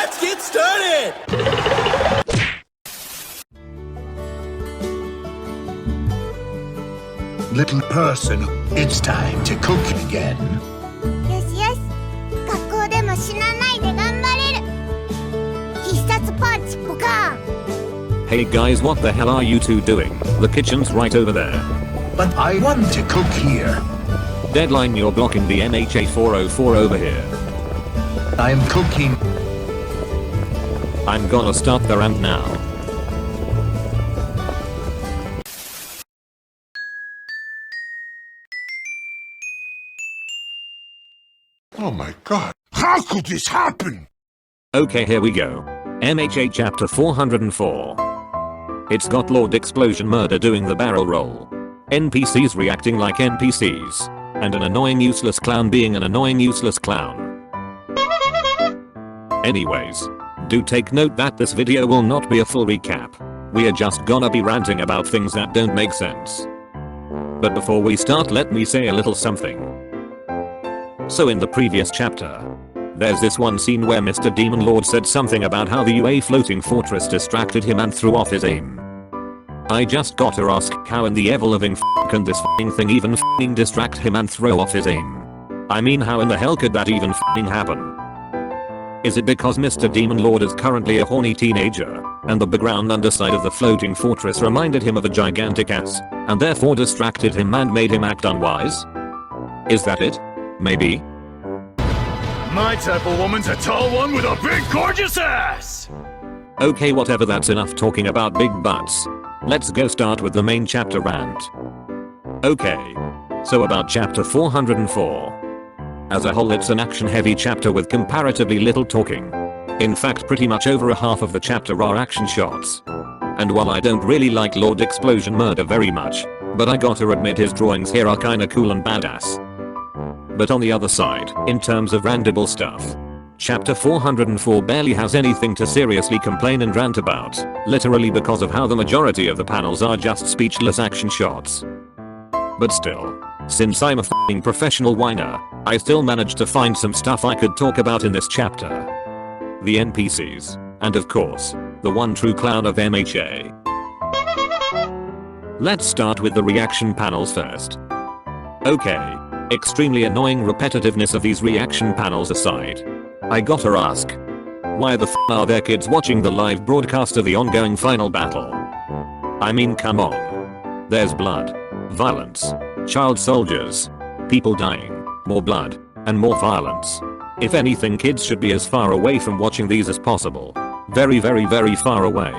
Let's get started! Little person, it's time to cook again. よしよし、学校でも死なないで頑張れる。必殺パンチポカーン。 Hey guys, what the hell are you two doing? The kitchen's right over there. But I want to cook here. Deadline, you're blocking the MHA 404 over here. I'm cooking. I'm gonna start the rant now. Oh my god. How could this happen? Okay, here we go. MHA chapter 404. It's got Lord Explosion Murder doing the barrel roll. NPCs reacting like NPCs. And an annoying useless clown being an annoying useless clown. Anyways, do take note that this video will not be a full recap. We are just gonna be ranting about things that don't make sense. But before we start, let me say a little something. So in the previous chapter, there's this one scene where Mr. Demon Lord said something about how the UA floating fortress distracted him and threw off his aim. I just gotta ask, how in the ever-living f*** can this f***ing thing even f***ing distract him and throw off his aim? I mean, how in the hell could that even f***ing happen? Is it because Mr. Demon Lord is currently a horny teenager, and the background underside of the floating fortress reminded him of a gigantic ass, and therefore distracted him and made him act unwise? Is that it? Maybe? My type of woman's a tall one with a big gorgeous ass! Okay, whatever, that's enough talking about big butts. Let's go start with the main chapter rant. Okay. So about chapter 404. As a whole, it's an action heavy chapter with comparatively little talking. In fact, pretty much over a half of the chapter are action shots. And while I don't really like Lord Explosion Murder very much, but I gotta admit his drawings here are kinda cool and badass. But on the other side, in terms of randable stuff, chapter 404 barely has anything to seriously complain and rant about, literally because of how the majority of the panels are just speechless action shots. But still, since I'm a f***ing professional whiner, I still managed to find some stuff I could talk about in this chapter. The NPCs, and of course, the one true clown of MHA. Let's start with the reaction panels first. Okay, extremely annoying repetitiveness of these reaction panels aside, I gotta ask, why the f*** are there kids watching the live broadcast of the ongoing final battle? I mean, come on. There's blood, violence, child soldiers, people dying, more blood, and more violence. If anything, kids should be as far away from watching these as possible. Very far away.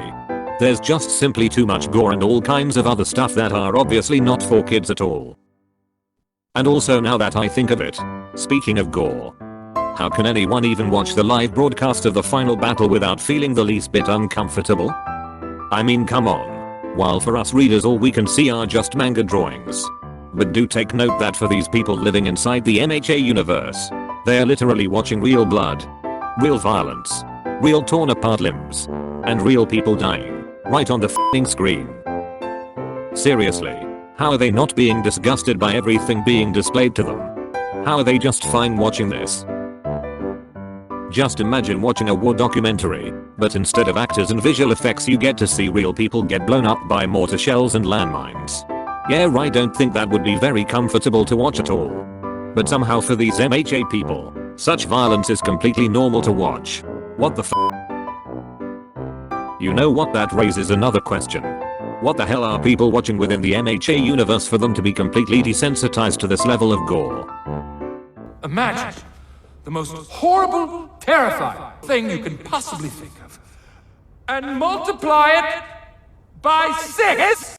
There's just simply too much gore and all kinds of other stuff that are obviously not for kids at all. And also, now that I think of it, speaking of gore, how can anyone even watch the live broadcast of the final battle without feeling the least bit uncomfortable? I mean, come on. While for us readers all we can see are just manga drawings. But do take note that for these people living inside the MHA universe, they are literally watching real blood, real violence, real torn apart limbs, and real people dying, right on the f***ing screen. Seriously, how are they not being disgusted by everything being displayed to them? How are they just fine watching this? Just imagine watching a war documentary, but instead of actors and visual effects you get to see real people get blown up by mortar shells and landmines. Yeah, I don't think that would be very comfortable to watch at all. But somehow for these MHA people, such violence is completely normal to watch. What the f***? You know what, that raises another question. What the hell are people watching within the MHA universe for them to be completely desensitized to this level of gore? Imagine the most horrible, terrifying thing you can possibly think of, and multiply it by 6?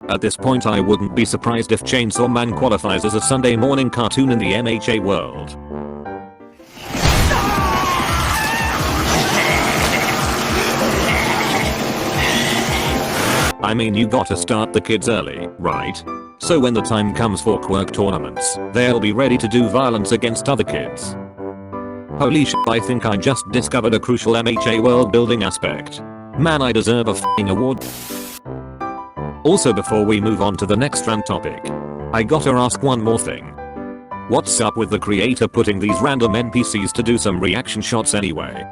At this point I wouldn't be surprised if Chainsaw Man qualifies as a Sunday morning cartoon in the MHA world. I mean, you gotta start the kids early, right? So when the time comes for quirk tournaments, they'll be ready to do violence against other kids. Holy shit, I think I just discovered a crucial MHA world building aspect. Man, I deserve a f***ing award. Also, before we move on to the next rant topic, I gotta ask one more thing. What's up with the creator putting these random NPCs to do some reaction shots anyway?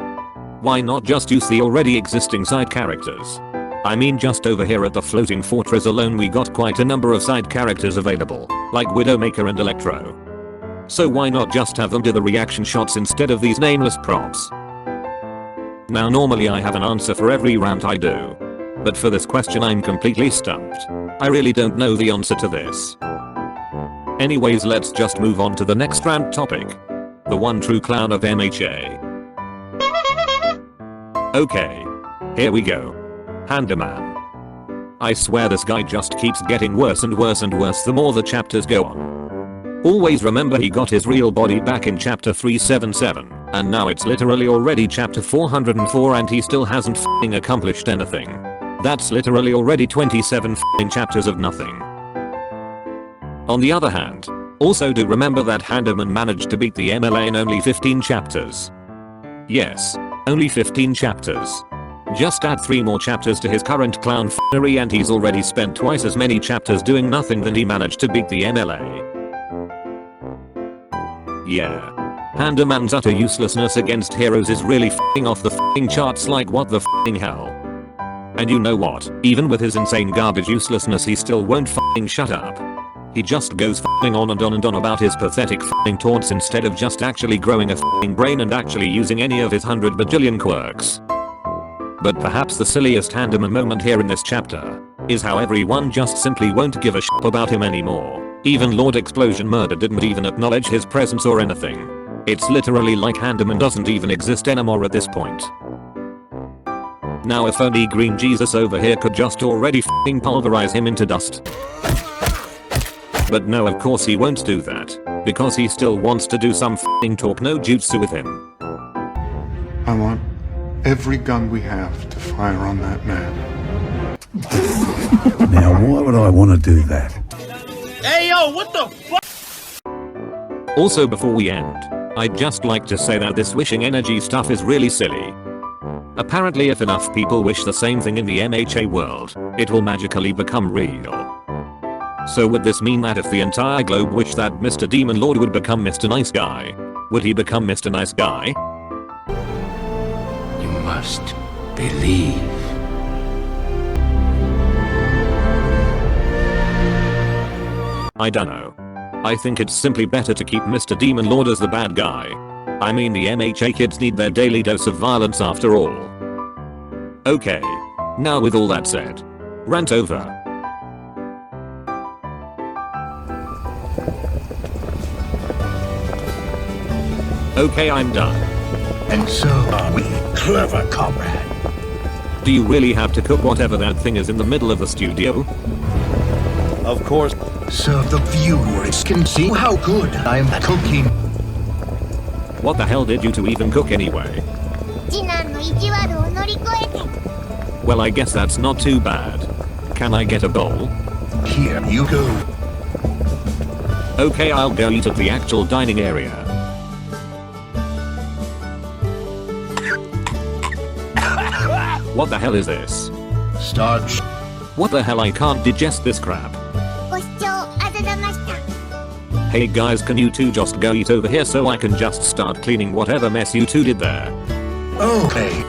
Why not just use the already existing side characters? I mean, just over here at the floating fortress alone we got quite a number of side characters available, like Widowmaker and Electro. So why not just have them do the reaction shots instead of these nameless props? Now normally I have an answer for every rant I do, but for this question I'm completely stumped. I really don't know the answer to this. Anyways, let's just move on to the next rant topic. The one true clown of MHA. Okay. Here we go. Handyman. I swear this guy just keeps getting worse and worse and worse the more the chapters go on. Always remember he got his real body back in chapter 377, and now it's literally already chapter 404 and he still hasn't f***ing accomplished anything. That's literally already 27 f***ing chapters of nothing. On the other hand, also do remember that Handyman managed to beat the MLA in only 15 chapters. Yes, only 15 chapters. Just add 3 more chapters to his current clown f***ery and he's already spent twice as many chapters doing nothing than he managed to beat the MLA. Yeah. Handyman's utter uselessness against heroes is really f***ing off the f***ing charts, like what the f***ing hell. And you know what, even with his insane garbage uselessness he still won't f***ing shut up. He just goes f***ing on and on and on about his pathetic f***ing taunts instead of just actually growing a f***ing brain and actually using any of his 100 bajillion quirks. But perhaps the silliest Handyman moment here in this chapter is how everyone just simply won't give a shit about him anymore. Even Lord Explosion Murder didn't even acknowledge his presence or anything. It's literally like Handyman doesn't even exist anymore at this point. Now if only Green Jesus over here could just already f***ing pulverize him into dust. But no, of course he won't do that, because he still wants to do some f***ing talk no jutsu with him. I want every gun we have to fire on that man. Now why would I want to do that? Hey yo, what the fuck? Also before we end, I'd just like to say that this wishing energy stuff is really silly. Apparently if enough people wish the same thing in the MHA world, it will magically become real. So would this mean that if the entire globe wished that Mr. Demon Lord would become Mr. Nice Guy, would he become Mr. Nice Guy? You must believe. I dunno. I think it's simply better to keep Mr. Demon Lord as the bad guy. I mean, the MHA kids need their daily dose of violence after all. Okay. Now with all that said, rant over. Okay, I'm done. And so are we, clever comrade. Do you really have to cook whatever that thing is in the middle of the studio? Of course. So the viewers can see how good I'm at cooking. What the hell did you two even cook anyway? 次男の意地悪を乗り越えて Well, I guess that's not too bad. Can I get a bowl? Here you go. Okay, I'll go eat at the actual dining area. What the hell is this? Start. What the hell, I can't digest this crap. ご視聴あざだました Hey guys, can you two just go eat over here so I can just start cleaning whatever mess you two did there? Okay.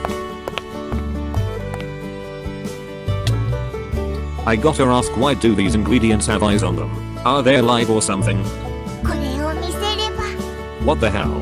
I gotta ask, why do these ingredients have eyes on them? Are they alive or something? これを見せれば What the hell?